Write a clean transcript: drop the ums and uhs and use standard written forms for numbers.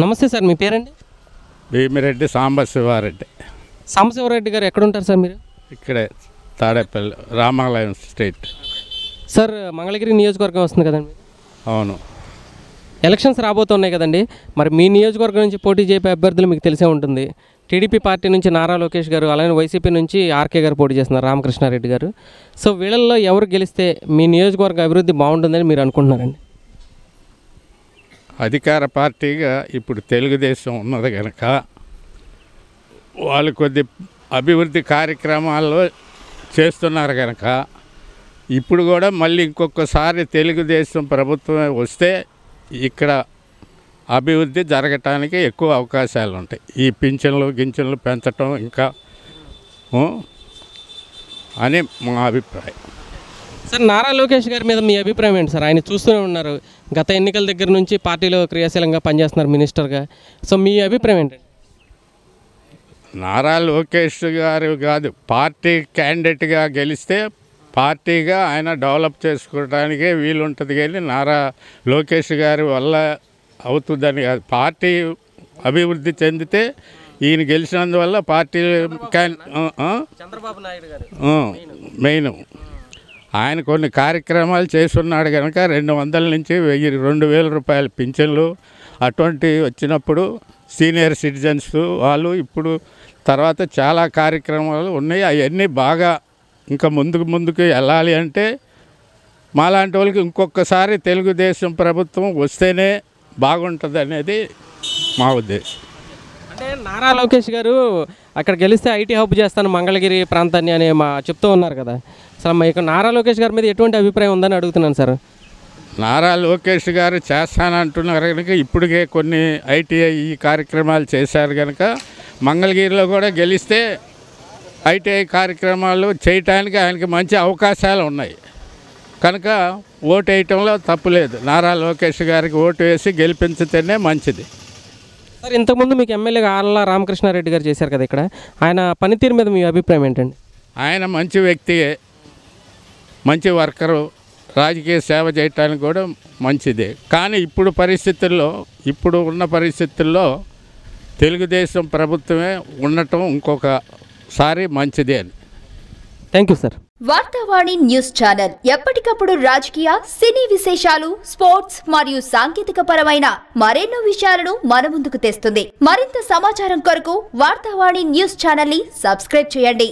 నమస్తే సార్, మీ పేరండి? భీమిరెడ్డి సాంబశివారెడ్డి. సాంబశివరెడ్డి గారు ఎక్కడ ఉంటారు సార్ మీరు? ఇక్కడే తాడేపల్లి రామాలయం స్ట్రీట్. సార్, మంగళగిరి నియోజకవర్గం వస్తుంది కదండి. అవును. ఎలక్షన్స్ రాబోతున్నాయి కదండి. మరి మీ నియోజకవర్గం నుంచి పోటీ చేసే అభ్యర్థులు మీకు తెలిసే ఉంటుంది. టీడీపీ పార్టీ నుంచి నారా లోకేష్ గారు, అలాగే వైసీపీ నుంచి ఆర్కే గారు పోటీ చేస్తున్నారు, రామకృష్ణారెడ్డి గారు. సో వీళ్ళల్లో ఎవరు గెలిస్తే మీ నియోజకవర్గ అభివృద్ధి బాగుంటుందని మీరు అనుకుంటున్నారండి? అధికార పార్టీగా ఇప్పుడు తెలుగుదేశం ఉన్నది కనుక వాళ్ళు కొద్ది అభివృద్ధి కార్యక్రమాల్లో చేస్తున్నారు కనుక ఇప్పుడు కూడా మళ్ళీ ఇంకొకసారి తెలుగుదేశం ప్రభుత్వం వస్తే ఇక్కడ అభివృద్ధి జరగటానికి ఎక్కువ అవకాశాలు ఉంటాయి. ఈ పింఛన్లు పెంచటం ఇంకా అని మా అభిప్రాయం. సార్, నారా లోకేష్ గారి మీద మీ అభిప్రాయం ఏంటి సార్? ఆయన చూస్తూనే ఉన్నారు, గత ఎన్నికల దగ్గర నుంచి పార్టీలో క్రియాశీలంగా పనిచేస్తున్నారు మినిస్టర్గా. సో మీ అభిప్రాయం ఏంటండి? నారా లోకేష్ గారు కాదు, పార్టీ క్యాండిడేట్గా గెలిస్తే పార్టీగా ఆయన డెవలప్ చేసుకోవడానికే వీలుంటుంది. కానీ నారా లోకేష్ గారి వల్ల అవుతుందని కాదు. పార్టీ అభివృద్ధి చెందితే ఈయన గెలిచినందువల్ల పార్టీ చంద్రబాబు నాయుడు గారు మెయిన్ ఆయన కొన్ని కార్యక్రమాలు చేస్తున్నాడు కనుక 200 నుంచి 2,000 రూపాయల పింఛన్లు అటువంటివి వచ్చినప్పుడు సీనియర్ సిటిజన్స్ వాళ్ళు ఇప్పుడు తర్వాత చాలా కార్యక్రమాలు ఉన్నాయి. అవన్నీ బాగా ఇంకా ముందుకు వెళ్ళాలి అంటే మాలాంటి వాళ్ళకి ఇంకొకసారి తెలుగుదేశం ప్రభుత్వం వస్తేనే బాగుంటుంది అనేది మా ఉద్దేశం. అంటే నారా లోకేష్ గారు అక్కడ గెలిస్తే ఐటీ హబ్ చేస్తాను మంగళగిరి ప్రాంతాన్ని అని చెప్తూ ఉన్నారు కదా. అసలు మీకు నారా లోకేష్ గారి మీద ఎటువంటి అభిప్రాయం ఉందని అడుగుతున్నాను సార్. నారా లోకేష్ గారు చేస్తానంటున్నారు కనుక ఇప్పటికే కొన్ని ఐటీఐ ఈ కార్యక్రమాలు చేశారు కనుక మంగళగిరిలో కూడా గెలిస్తే ఐటీఐ కార్యక్రమాలు చేయటానికి ఆయనకి మంచి అవకాశాలు ఉన్నాయి కనుక ఓటు వేయటంలో తప్పులేదు. నారా లోకేష్ గారికి ఓటు వేసి గెలిపించితేనే మంచిది. సార్, ఇంతకుముందు మీకు ఎమ్మెల్యేగా ఆళ్ళ రామకృష్ణారెడ్డి గారు చేశారు కదా ఇక్కడ, ఆయన పనితీరు మీద మీ అభిప్రాయం ఏంటండి? ఆయన మంచి వ్యక్తియే, మంచి వర్కరు, రాజకీయ సేవ చేయటానికి కూడా మంచిదే. కానీ ఇప్పుడు ఉన్న పరిస్థితుల్లో తెలుగుదేశం ప్రభుత్వమే ఉండటం ఇంకొకసారి మంచిదే అని. Thank you sir. Vartavani news channel ఎప్పటికప్పుడు రాజకీయ, సినీ విశేషాలు, స్పోర్ట్స్ మరియు సాంకేతిక పరమైన మరెన్నో విషయాలను మన ముందుకు తెస్తుంది. మరింత సమాచారం కొరకు వార్తావాణి న్యూస్ ఛానల్ ని సబ్స్క్రైబ్ చేయండి.